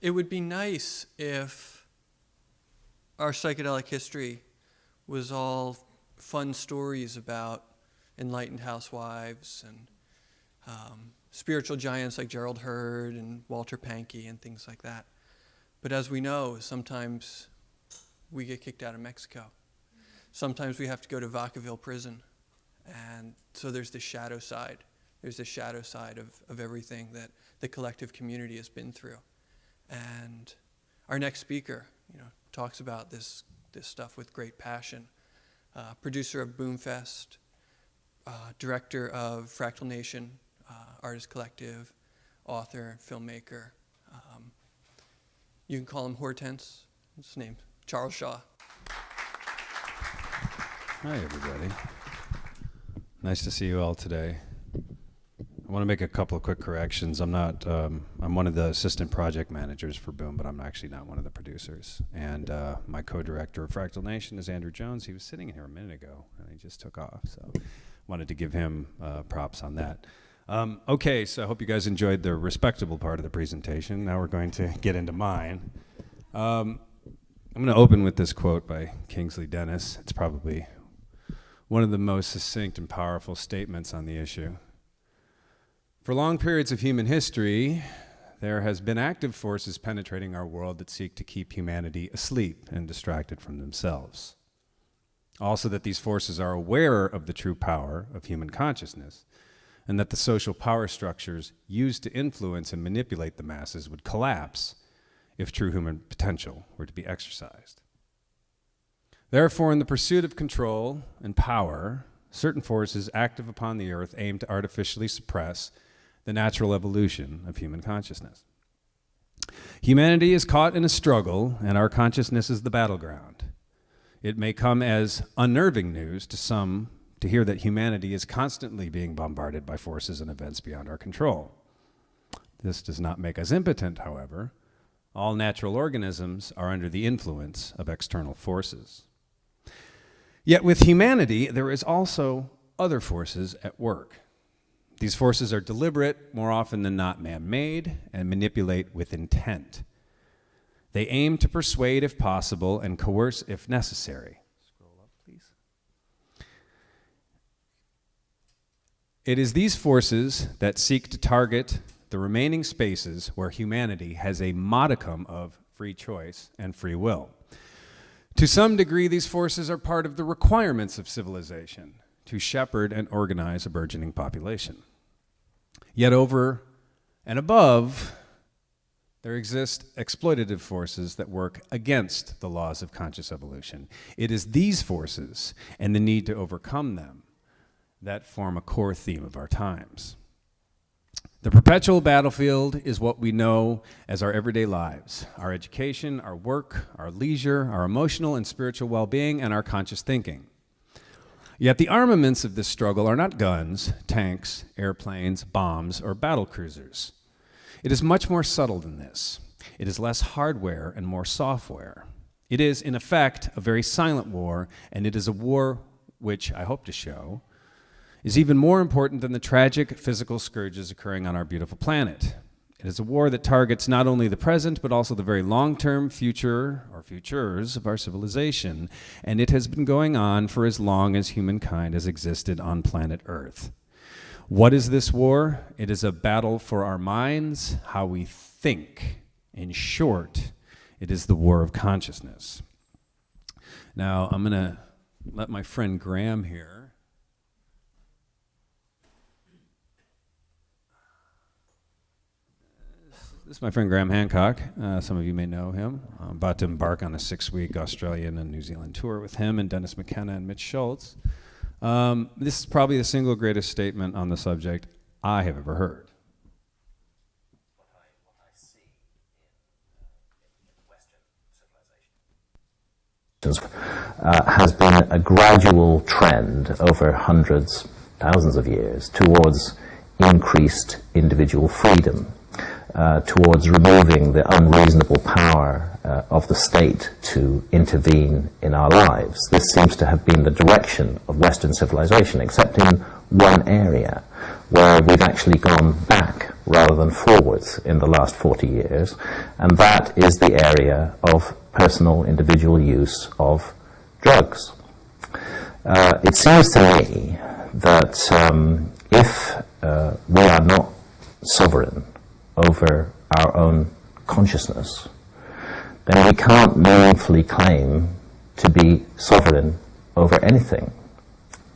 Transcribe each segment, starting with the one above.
it would be nice if our psychedelic history was all fun stories about enlightened housewives and spiritual giants like Gerald Hurd and Walter Pankey and things like that. But as we know, sometimes we get kicked out of Mexico. Sometimes we have to go to Vacaville prison. And so there's this shadow side. There's this shadow side of everything that the collective community has been through. And our next speaker, talks about this stuff with great passion. Producer of Boomfest, director of Fractal Nation, artist collective, author, filmmaker. You can call him Hortense. His name, Charles Shaw. Hi, everybody. Nice to see you all today. I want to make a couple of quick corrections. I'm one of the assistant project managers for Boom, but I'm actually not one of the producers. And my co-director of Fractal Nation is Andrew Jones. He was sitting here a minute ago, and he just took off. So wanted to give him props on that. Okay, so I hope you guys enjoyed the respectable part of the presentation. Now we're going to get into mine. I'm going to open with this quote by Kingsley Dennis. It's probably one of the most succinct and powerful statements on the issue. For long periods of human history, there has been active forces penetrating our world that seek to keep humanity asleep and distracted from themselves. Also that these forces are aware of the true power of human consciousness, and that the social power structures used to influence and manipulate the masses would collapse if true human potential were to be exercised. Therefore, in the pursuit of control and power, certain forces active upon the earth aim to artificially suppress the natural evolution of human consciousness. Humanity is caught in a struggle, and our consciousness is the battleground. It may come as unnerving news to some to hear that humanity is constantly being bombarded by forces and events beyond our control. This does not make us impotent, however. All natural organisms are under the influence of external forces. Yet with humanity, there is also other forces at work. These forces are deliberate, more often than not man-made, and manipulate with intent. They aim to persuade if possible and coerce if necessary. Scroll up, please. It is these forces that seek to target the remaining spaces where humanity has a modicum of free choice and free will. To some degree, these forces are part of the requirements of civilization to shepherd and organize a burgeoning population. Yet over and above, there exist exploitative forces that work against the laws of conscious evolution. It is these forces and the need to overcome them that form a core theme of our times. The perpetual battlefield is what we know as our everyday lives, our education, our work, our leisure, our emotional and spiritual well-being, and our conscious thinking. Yet the armaments of this struggle are not guns, tanks, airplanes, bombs, or battle cruisers. It is much more subtle than this. It is less hardware and more software. It is, in effect, a very silent war, and it is a war which, I hope to show, is even more important than the tragic physical scourges occurring on our beautiful planet. It is a war that targets not only the present, but also the very long-term future, or futures, of our civilization, and it has been going on for as long as humankind has existed on planet Earth. What is this war? It is a battle for our minds, how we think. In short, it is the war of consciousness. Now, I'm going to let my friend Graham here. This is my friend Graham Hancock. Some of you may know him. I'm about to embark on a 6-week Australian and New Zealand tour with him and Dennis McKenna and Mitch Schultz. This is probably the single greatest statement on the subject I have ever heard. What I see in Western civilization has been a gradual trend over hundreds, thousands of years towards increased individual freedom. Towards removing the unreasonable power of the state to intervene in our lives. This seems to have been the direction of Western civilization, except in one area where we've actually gone back rather than forwards in the last 40 years, and that is the area of personal individual use of drugs. It seems to me that if we are not sovereign over our own consciousness, then we can't meaningfully claim to be sovereign over anything.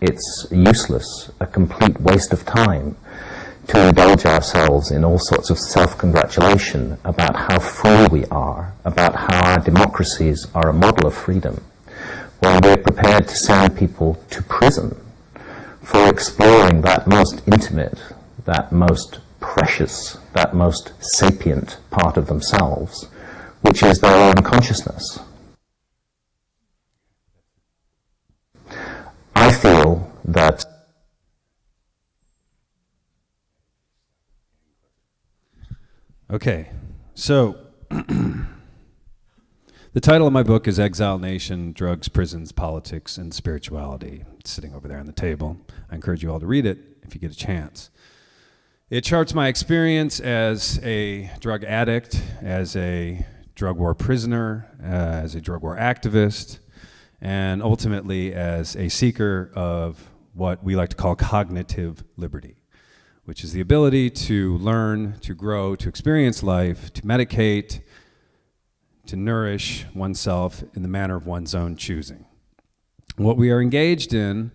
It's useless, a complete waste of time to indulge ourselves in all sorts of self-congratulation about how free we are, about how our democracies are a model of freedom, when we're prepared to send people to prison for exploring that most intimate, that most precious, that most sapient part of themselves, which is their own consciousness. I feel that Okay, so the title of my book is Exile Nation, Drugs, Prisons, Politics, and Spirituality. It's sitting over there on the table. I encourage you all to read it if you get a chance. It charts my experience as a drug addict, as a drug war prisoner, as a drug war activist, and ultimately as a seeker of what we like to call cognitive liberty, which is the ability to learn, to grow, to experience life, to medicate, to nourish oneself in the manner of one's own choosing. What we are engaged in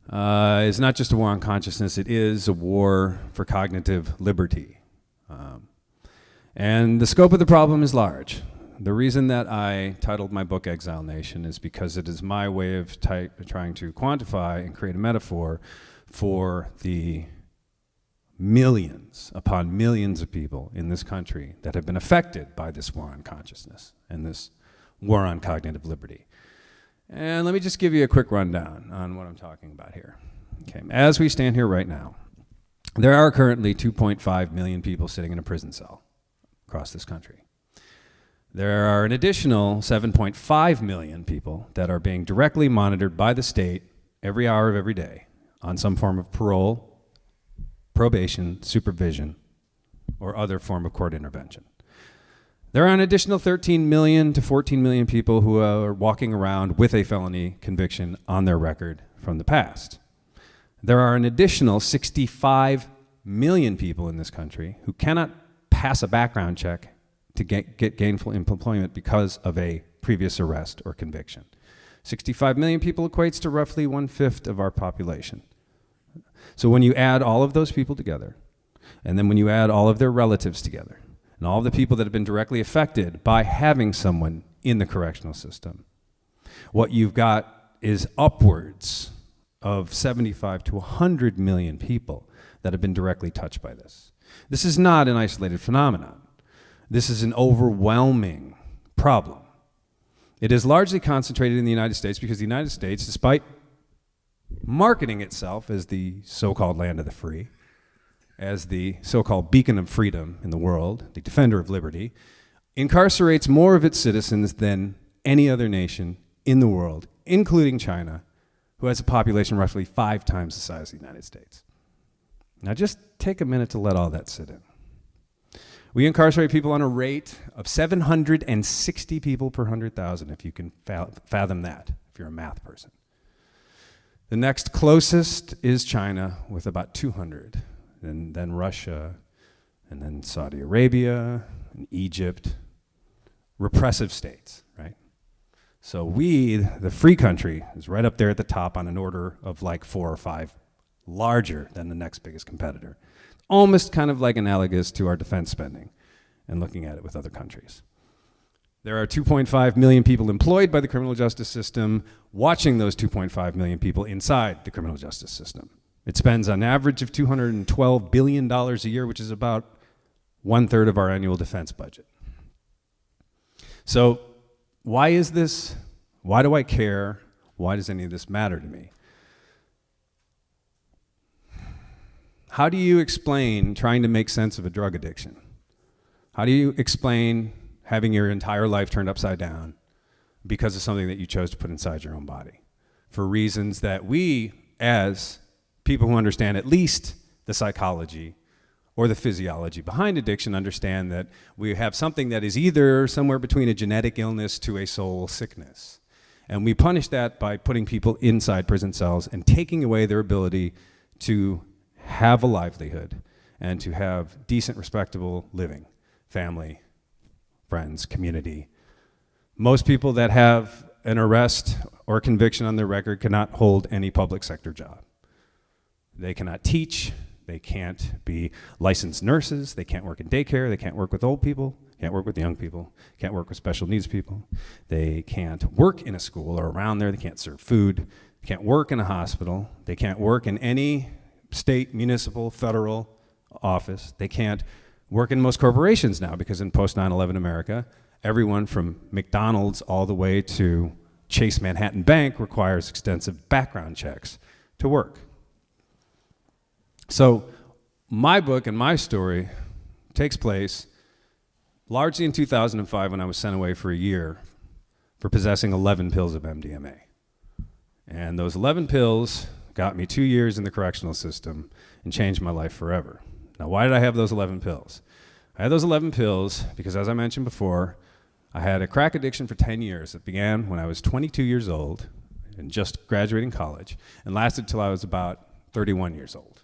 is not just a war on consciousness, it is a war for cognitive liberty. And the scope of the problem is large. The reason that I titled my book Exile Nation is because it is my way of trying to quantify and create a metaphor for the millions upon millions of people in this country that have been affected by this war on consciousness and this war on cognitive liberty. And let me just give you a quick rundown on what I'm talking about here. Okay, as we stand here right now, there are currently 2.5 million people sitting in a prison cell across this country. There are an additional 7.5 million people that are being directly monitored by the state every hour of every day on some form of parole, probation, supervision, or other form of court intervention. There are an additional 13 million to 14 million people who are walking around with a felony conviction on their record from the past. There are an additional 65 million people in this country who cannot pass a background check to get gainful employment because of a previous arrest or conviction. 65 million people equates to roughly 1/5 of our population. So when you add all of those people together, and then when you add all of their relatives together, and all of the people that have been directly affected by having someone in the correctional system, what you've got is upwards of 75 to 100 million people that have been directly touched by this. This is not an isolated phenomenon. This is an overwhelming problem. It is largely concentrated in the United States because the United States, despite marketing itself as the so-called land of the free, as the so-called beacon of freedom in the world, the defender of liberty, incarcerates more of its citizens than any other nation in the world, including China, who has a population roughly 5 times the size of the United States. Now just take a minute to let all that sit in. We incarcerate people on a rate of 760 people per 100,000, if you can fathom that, if you're a math person. The next closest is China with about 200, and then Russia, and then Saudi Arabia, and Egypt, repressive states, right? So we, the free country, is right up there at the top on an order of like 4 or 5 larger than the next biggest competitor. Almost kind of like analogous to our defense spending and looking at it with other countries. There are 2.5 million people employed by the criminal justice system, watching those 2.5 million people inside the criminal justice system. It spends an average of $212 billion a year, which is about 1/3 of our annual defense budget. So why is this? Why do I care? Why does any of this matter to me? How do you explain trying to make sense of a drug addiction? How do you explain having your entire life turned upside down because of something that you chose to put inside your own body for reasons that we, as people who understand at least the psychology or the physiology behind addiction understand that we have something that is either somewhere between a genetic illness to a soul sickness. And we punish that by putting people inside prison cells and taking away their ability to have a livelihood and to have decent, respectable living, family, friends, community. Most people that have an arrest or conviction on their record cannot hold any public sector job. They cannot teach, they can't be licensed nurses, they can't work in daycare, they can't work with old people, can't work with young people, can't work with special needs people. They can't work in a school or around there, they can't serve food, they can't work in a hospital, they can't work in any state, municipal, federal office. They can't work in most corporations now because in post 9/11 America, everyone from McDonald's all the way to Chase Manhattan Bank requires extensive background checks to work. So my book and my story takes place largely in 2005 when I was sent away for a year for possessing 11 pills of MDMA. And those 11 pills got me 2 years in the correctional system and changed my life forever. Now, why did I have those 11 pills? I had those 11 pills because, as I mentioned before, I had a crack addiction for 10 years. It began when I was 22 years old and just graduating college and lasted till I was about 31 years old.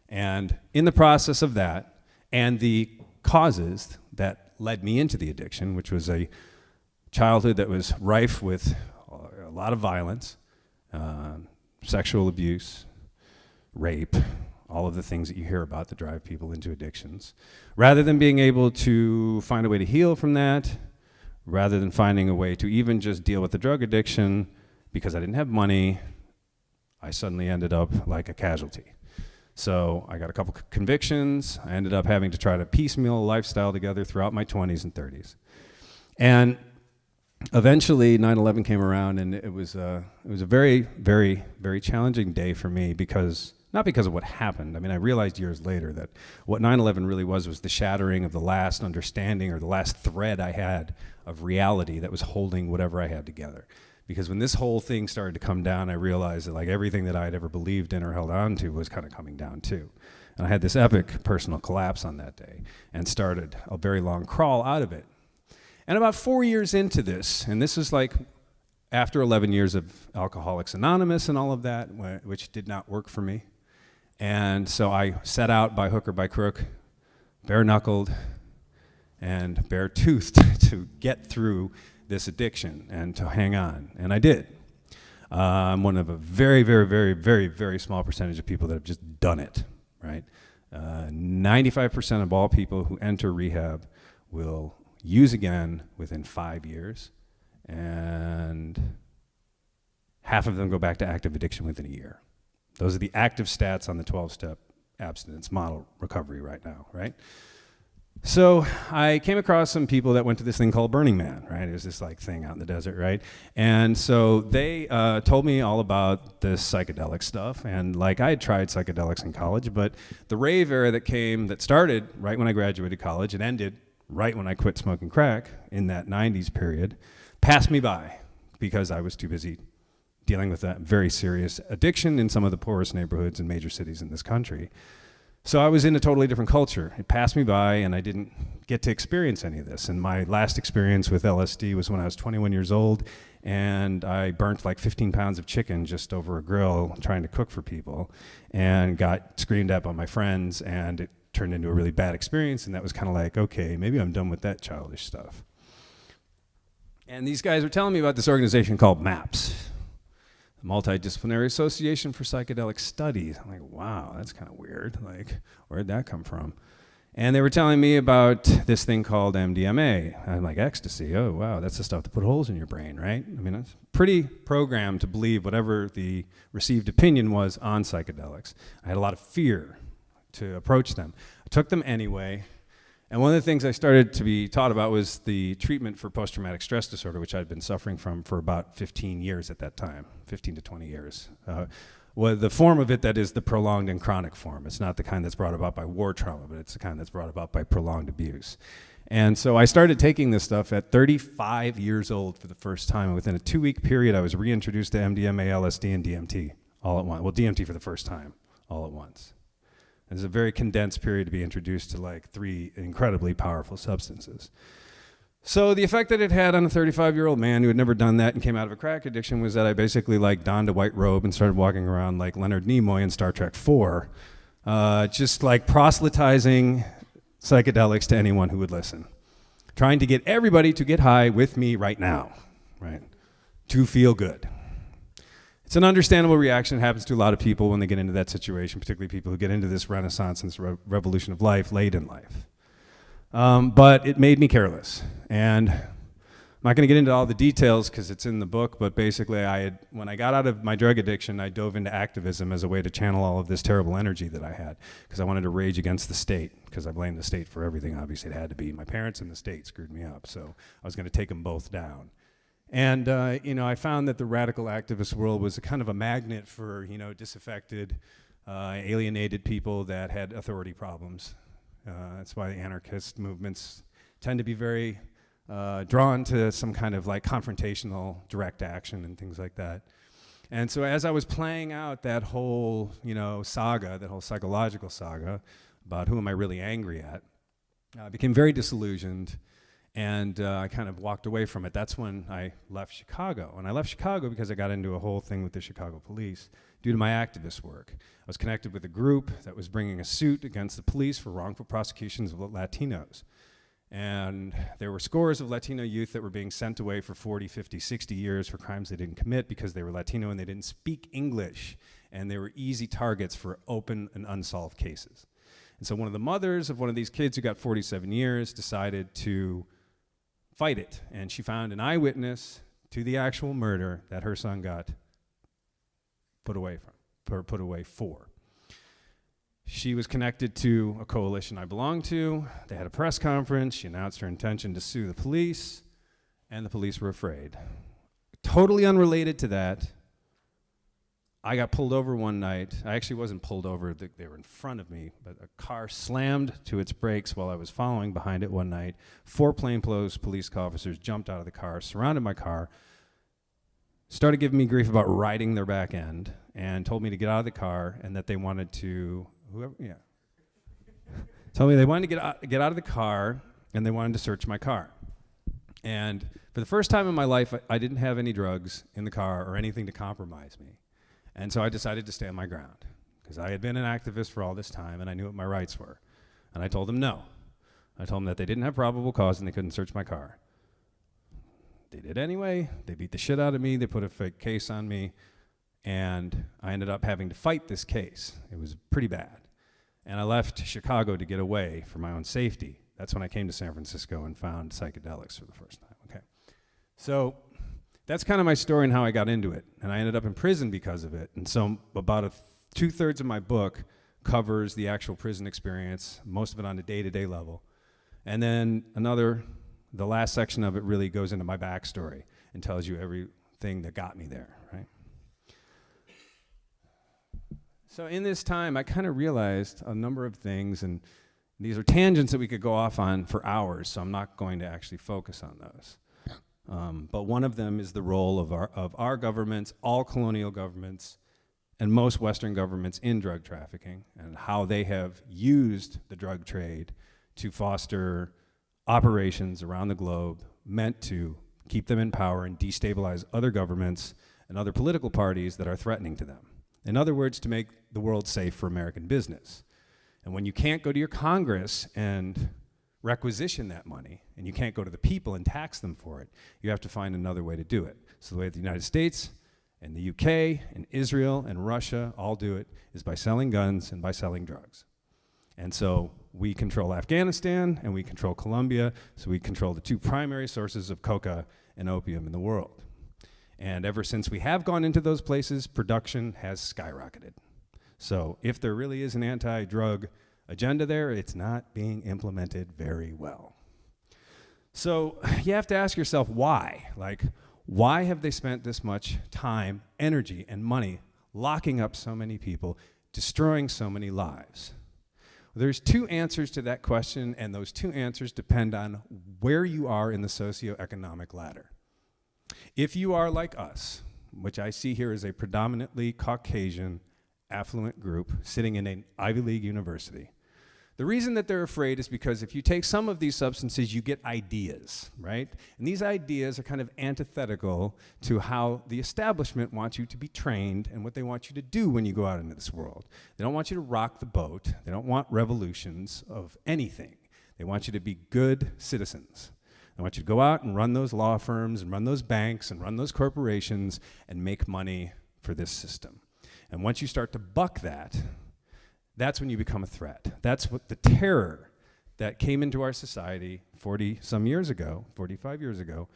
And in the process of that and the causes that led me into the addiction, which was a childhood that was rife with a lot of violence, sexual abuse, rape, all of the things that you hear about that drive people into addictions. Rather than being able to find a way to heal from that, rather than finding a way to even just deal with the drug addiction, because I didn't have money, I suddenly ended up like a casualty. So I got a couple convictions. I ended up having to try to piecemeal a lifestyle together throughout my 20s and 30s. And eventually 9/11 came around, and it was a very, very, very challenging day for me not because of what happened. I mean, I realized years later that what 9/11 really was the shattering of the last understanding or the last thread I had of reality that was holding whatever I had together. Because when this whole thing started to come down, I realized that like everything that I had ever believed in or held on to was kind of coming down too. And I had this epic personal collapse on that day and started a very long crawl out of it. And about 4 years into this, and this was like after 11 years of Alcoholics Anonymous and all of that, which did not work for me. And so I set out by hook or by crook, bare-knuckled and bare-toothed to get through this addiction and to hang on, and I did. I'm one of a very, very, very, very, very small percentage of people that have just done it, right? 95% of all people who enter rehab will use again within 5 years, and half of them go back to active addiction within a year. Those are the active stats on the 12-step abstinence model recovery right now, right? So I came across some people that went to this thing called Burning Man, right? It was this like thing out in the desert, right? And so they told me all about this psychedelic stuff, and like I had tried psychedelics in college, but the rave era that started right when I graduated college and ended right when I quit smoking crack in that 90s period, passed me by because I was too busy dealing with that very serious addiction in some of the poorest neighborhoods and major cities in this country. So I was in a totally different culture. It passed me by, and I didn't get to experience any of this. And my last experience with LSD was when I was 21 years old, and I burnt like 15 pounds of chicken just over a grill trying to cook for people, and got screamed at by my friends, and it turned into a really bad experience, and that was kind of like, okay, maybe I'm done with that childish stuff. And these guys were telling me about this organization called MAPS, Multidisciplinary Association for Psychedelic Studies. I'm like, wow, that's kind of weird. Like, where'd that come from? And they were telling me about this thing called MDMA. I'm like, ecstasy, oh wow, that's the stuff that put holes in your brain, right? I mean, it's pretty programmed to believe whatever the received opinion was on psychedelics. I had a lot of fear to approach them. I took them anyway. And one of the things I started to be taught about was the treatment for post-traumatic stress disorder, which I'd been suffering from for about 15 years at that time, 15 to 20 years. Well, the form of it that is the prolonged and chronic form. It's not the kind that's brought about by war trauma, but it's the kind that's brought about by prolonged abuse. And so I started taking this stuff at 35 years old for the first time. And within a 2-week period, I was reintroduced to MDMA, LSD, and DMT all at once. Well, DMT for the first time, all at once. It's a very condensed period to be introduced to like 3 incredibly powerful substances. So the effect that it had on a 35-year-old man who had never done that and came out of a crack addiction was that I basically like donned a white robe and started walking around like Leonard Nimoy in Star Trek 4, just like proselytizing psychedelics to anyone who would listen, trying to get everybody to get high with me right now, right, to feel good. It's an understandable reaction. It happens to a lot of people when they get into that situation, particularly people who get into this renaissance and this revolution of life late in life. But it made me careless. And I'm not going to get into all the details because it's in the book, but basically when I got out of my drug addiction, I dove into activism as a way to channel all of this terrible energy that I had because I wanted to rage against the state because I blamed the state for everything. Obviously, it had to be. My parents and the state screwed me up, so I was going to take them both down. And I found that the radical activist world was a kind of a magnet for disaffected, alienated people that had authority problems. That's why the anarchist movements tend to be very drawn to some kind of like confrontational direct action and things like that. And so as I was playing out that whole saga, that whole psychological saga about who am I really angry at, I became very disillusioned. And I kind of walked away from it. That's when I left Chicago. And I left Chicago because I got into a whole thing with the Chicago police due to my activist work. I was connected with a group that was bringing a suit against the police for wrongful prosecutions of Latinos. And there were scores of Latino youth that were being sent away for 40, 50, 60 years for crimes they didn't commit because they were Latino and they didn't speak English. And they were easy targets for open and unsolved cases. And so one of the mothers of one of these kids who got 47 years decided to fight it, and she found an eyewitness to the actual murder that her son got put away for. She was connected to a coalition I belonged to. They had a press conference. She announced her intention to sue the police, and the police were afraid. Totally unrelated to that, I got pulled over one night. I actually wasn't pulled over, they were in front of me, but a car slammed to its brakes while I was following behind it one night. 4 plainclothes police officers jumped out of the car, surrounded my car, started giving me grief about riding their back end, and told me to get out of the car and that they wanted to, told me they wanted to get out of the car and they wanted to search my car. And for the first time in my life, I didn't have any drugs in the car or anything to compromise me. And so I decided to stand my ground because I had been an activist for all this time and I knew what my rights were. And I told them no. I told them that they didn't have probable cause and they couldn't search my car. They did anyway. They beat the shit out of me. They put a fake case on me. And I ended up having to fight this case. It was pretty bad. And I left Chicago to get away for my own safety. That's when I came to San Francisco and found psychedelics for the first time. Okay. So that's kind of my story and how I got into it. And I ended up in prison because of it. And so about 2/3 of my book covers the actual prison experience, most of it on a day-to-day level. And then the last section of it really goes into my backstory and tells you everything that got me there, right? So in this time, I kind of realized a number of things, and these are tangents that we could go off on for hours, so I'm not going to actually focus on those. But one of them is the role of our governments, all colonial governments, and most Western governments in drug trafficking, and how they have used the drug trade to foster operations around the globe meant to keep them in power and destabilize other governments and other political parties that are threatening to them. In other words, to make the world safe for American business. And when you can't go to your Congress and requisition that money, and you can't go to the people and tax them for it, you have to find another way to do it. So the way the United States and the UK and Israel and Russia all do it is by selling guns and by selling drugs. And so we control Afghanistan and we control Colombia, so we control the 2 primary sources of coca and opium in the world. And ever since we have gone into those places, production has skyrocketed. So if there really is an anti-drug agenda there, it's not being implemented very well. So you have to ask yourself why. Like, why have they spent this much time, energy, and money locking up so many people, destroying so many lives? Well, there's 2 answers to that question, and those 2 answers depend on where you are in the socioeconomic ladder. If you are like us, which I see here as a predominantly Caucasian, affluent group sitting in an Ivy League university. The reason that they're afraid is because if you take some of these substances, you get ideas, right? And these ideas are kind of antithetical to how the establishment wants you to be trained and what they want you to do when you go out into this world. They don't want you to rock the boat. They don't want revolutions of anything. They want you to be good citizens. They want you to go out and run those law firms and run those banks and run those corporations and make money for this system. And once you start to buck that, that's when you become a threat. That's what the terror that came into our society 40-some years ago, 45 years ago,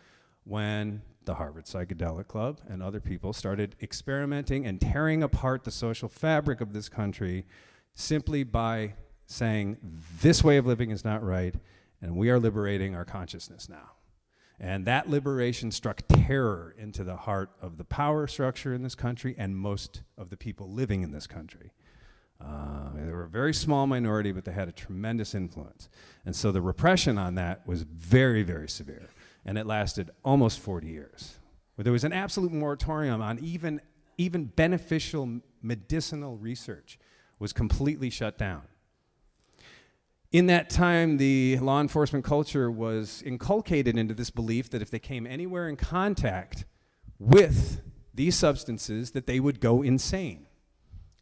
when the Harvard Psychedelic Club and other people started experimenting and tearing apart the social fabric of this country simply by saying, this way of living is not right, and we are liberating our consciousness now. And that liberation struck terror into the heart of the power structure in this country and most of the people living in this country. They were a very small minority, but they had a tremendous influence. And so the repression on that was very, very severe. And it lasted almost 40 years. Where there was an absolute moratorium on even beneficial medicinal research was completely shut down. In that time, the law enforcement culture was inculcated into this belief that if they came anywhere in contact with these substances, that they would go insane.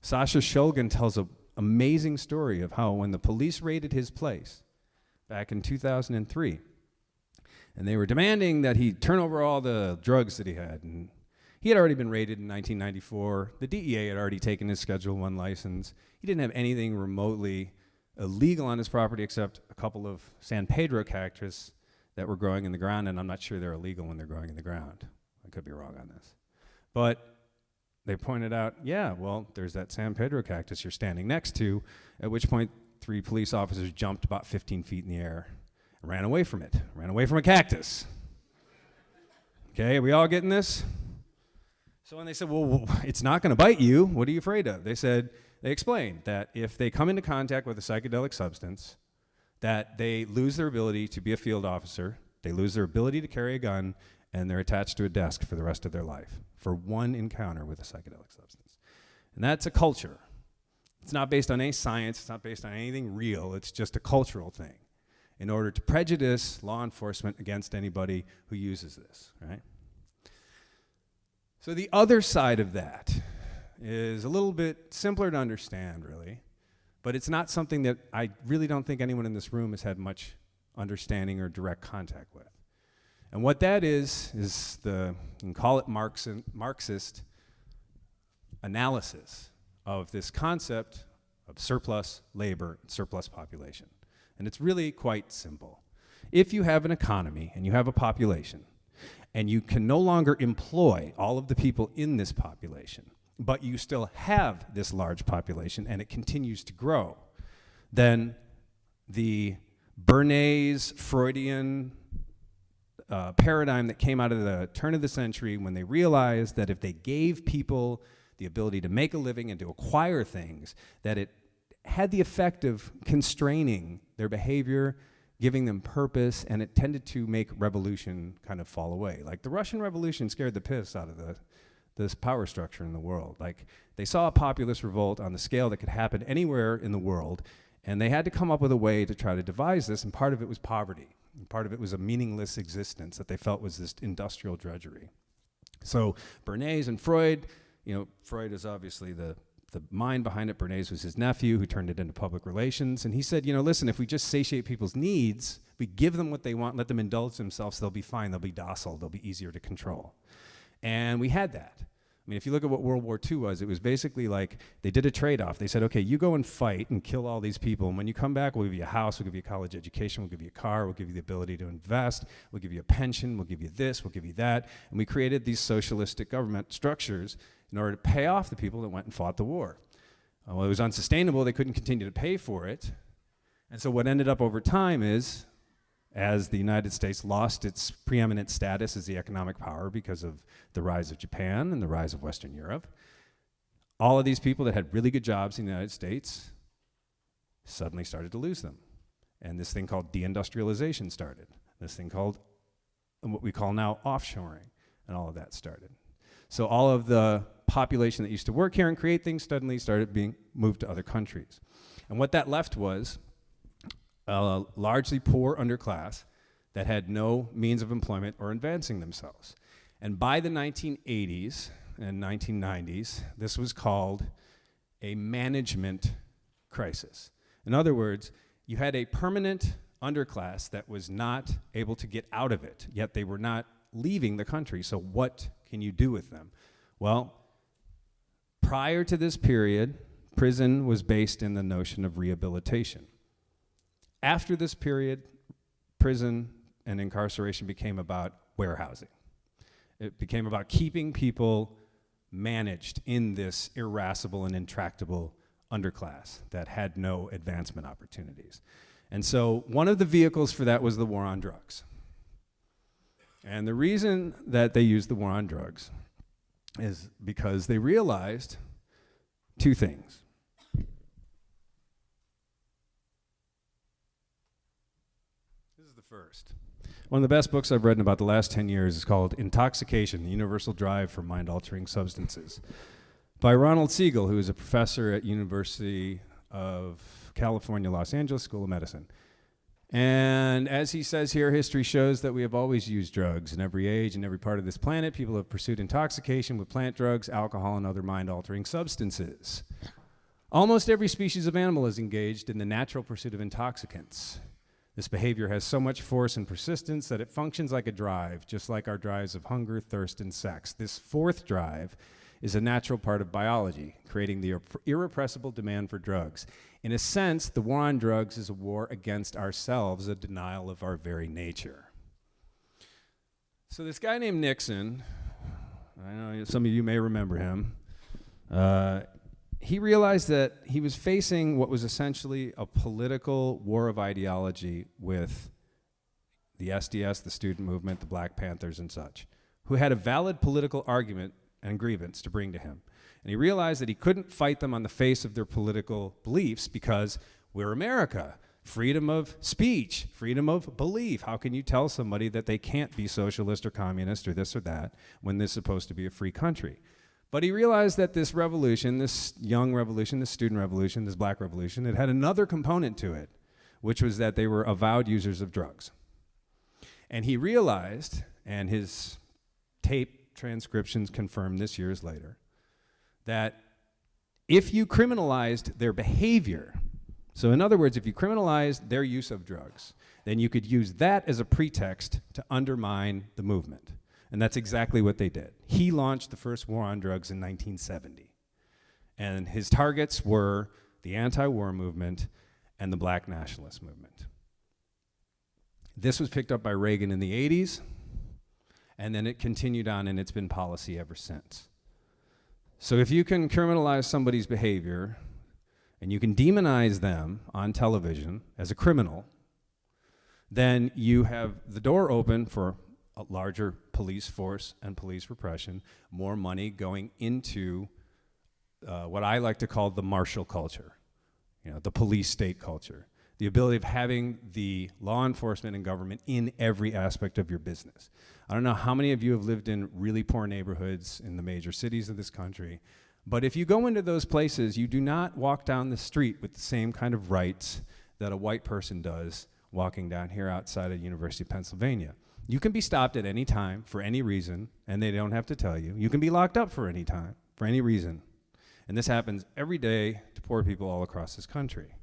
Sasha Shulgin tells an amazing story of how when the police raided his place back in 2003, and they were demanding that he turn over all the drugs that he had, and he had already been raided in 1994. The DEA had already taken his Schedule I license. He didn't have anything remotely illegal on his property except a couple of San Pedro cactus that were growing in the ground, and I'm not sure they're illegal when they're growing in the ground. I could be wrong on this. But they pointed out, yeah, well, there's that San Pedro cactus you're standing next to, at which point 3 police officers jumped about 15 feet in the air and ran away from it, ran away from a cactus. Okay, are we all getting this? So when they said, well, it's not going to bite you, what are you afraid of? They explained that if they come into contact with a psychedelic substance, that they lose their ability to be a field officer, they lose their ability to carry a gun, and they're attached to a desk for the rest of their life for one encounter with a psychedelic substance. And that's a culture. It's not based on any science, it's not based on anything real, it's just a cultural thing in order to prejudice law enforcement against anybody who uses this, right? So the other side of that is a little bit simpler to understand, really, but it's not something that I really don't think anyone in this room has had much understanding or direct contact with. And what that is you can call it Marxist analysis of this concept of surplus labor and surplus population. And it's really quite simple. If you have an economy and you have a population, and you can no longer employ all of the people in this population, but you still have this large population and it continues to grow, then the Bernays Freudian paradigm that came out of the turn of the century, when they realized that if they gave people the ability to make a living and to acquire things, that it had the effect of constraining their behavior, giving them purpose, and it tended to make revolution kind of fall away. Like the Russian Revolution scared the piss out of this power structure in the world. Like they saw a populist revolt on the scale that could happen anywhere in the world, and they had to come up with a way to try to devise this, and part of it was poverty. And part of it was a meaningless existence that they felt was this industrial drudgery. So Bernays and Freud, Freud is obviously the mind behind it. Bernays was his nephew who turned it into public relations. And he said, listen, if we just satiate people's needs, we give them what they want, let them indulge themselves, they'll be fine, they'll be docile, they'll be easier to control. And we had that. I mean, if you look at what World War II was, it was basically like they did a trade-off. They said, okay, you go and fight and kill all these people, and when you come back, we'll give you a house, we'll give you a college education, we'll give you a car, we'll give you the ability to invest, we'll give you a pension, we'll give you this, we'll give you that. And we created these socialistic government structures in order to pay off the people that went and fought the war. Well, it was unsustainable. They couldn't continue to pay for it. And so what ended up over time is, as the United States lost its preeminent status as the economic power because of the rise of Japan and the rise of Western Europe, all of these people that had really good jobs in the United States suddenly started to lose them. And this thing called deindustrialization started. This thing called what we call now offshoring, and all of that started. So all of the population that used to work here and create things suddenly started being moved to other countries. And what that left was a largely poor underclass that had no means of employment or advancing themselves. And by the 1980s and 1990s, this was called a management crisis. In other words, you had a permanent underclass that was not able to get out of it, yet they were not leaving the country. So what can you do with them? Well, prior to this period, prison was based in the notion of rehabilitation. After this period, prison and incarceration became about warehousing. It became about keeping people managed in this irascible and intractable underclass that had no advancement opportunities. And so one of the vehicles for that was the war on drugs. And the reason that they used the war on drugs is because they realized two things. This is the first. One of the best books I've read in about the last 10 years is called Intoxication, The Universal Drive for Mind-Altering Substances, by Ronald Siegel, who is a professor at University of California, Los Angeles School of Medicine. And as he says here, history shows that we have always used drugs. In every age and every part of this planet, people have pursued intoxication with plant drugs, alcohol, and other mind-altering substances. Almost every species of animal is engaged in the natural pursuit of intoxicants. This behavior has so much force and persistence that it functions like a drive, just like our drives of hunger, thirst, and sex. This fourth drive is a natural part of biology, creating the irrepressible demand for drugs. In a sense, the war on drugs is a war against ourselves, a denial of our very nature. So this guy named Nixon, I know some of you may remember him, he realized that he was facing what was essentially a political war of ideology with the SDS, the student movement, the Black Panthers, and such, who had a valid political argument and grievance to bring to him. And he realized that he couldn't fight them on the face of their political beliefs because we're America. Freedom of speech, freedom of belief. How can you tell somebody that they can't be socialist or communist or this or that when this is supposed to be a free country? But he realized that this revolution, this young revolution, this student revolution, this black revolution, it had another component to it, which was that they were avowed users of drugs. And he realized, and his tape transcriptions confirmed this years later, that if you criminalized their behavior, so in other words, if you criminalized their use of drugs, then you could use that as a pretext to undermine the movement. And that's exactly what they did. He launched the first war on drugs in 1970. And his targets were the anti-war movement and the black nationalist movement. This was picked up by Reagan in the 80s, and then it continued on, and it's been policy ever since. So if you can criminalize somebody's behavior, and you can demonize them on television as a criminal, then you have the door open for a larger police force and police repression, more money going into what I like to call the martial culture, the police state culture, the ability of having the law enforcement and government in every aspect of your business. I don't know how many of you have lived in really poor neighborhoods in the major cities of this country, but if you go into those places, you do not walk down the street with the same kind of rights that a white person does walking down here outside of University of Pennsylvania. You can be stopped at any time for any reason, and they don't have to tell you. You can be locked up for any time, for any reason. And this happens every day to poor people all across this country.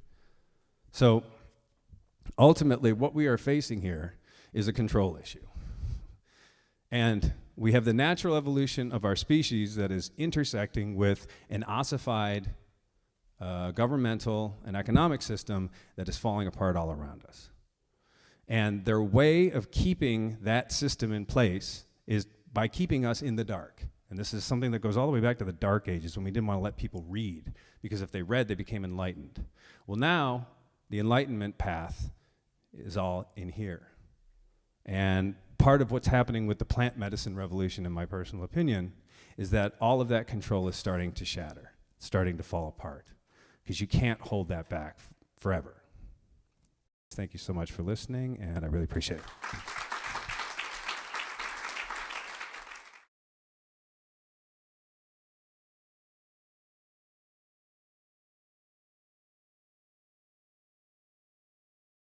So ultimately, what we are facing here is a control issue. And we have the natural evolution of our species that is intersecting with an ossified governmental and economic system that is falling apart all around us. And their way of keeping that system in place is by keeping us in the dark. And this is something that goes all the way back to the Dark Ages when we didn't want to let people read, because if they read, they became enlightened. Well, now the enlightenment path is all in here. And part of what's happening with the plant medicine revolution, in my personal opinion, is that all of that control is starting to shatter, starting to fall apart, because you can't hold that back forever. Thank you so much for listening, and I really appreciate it.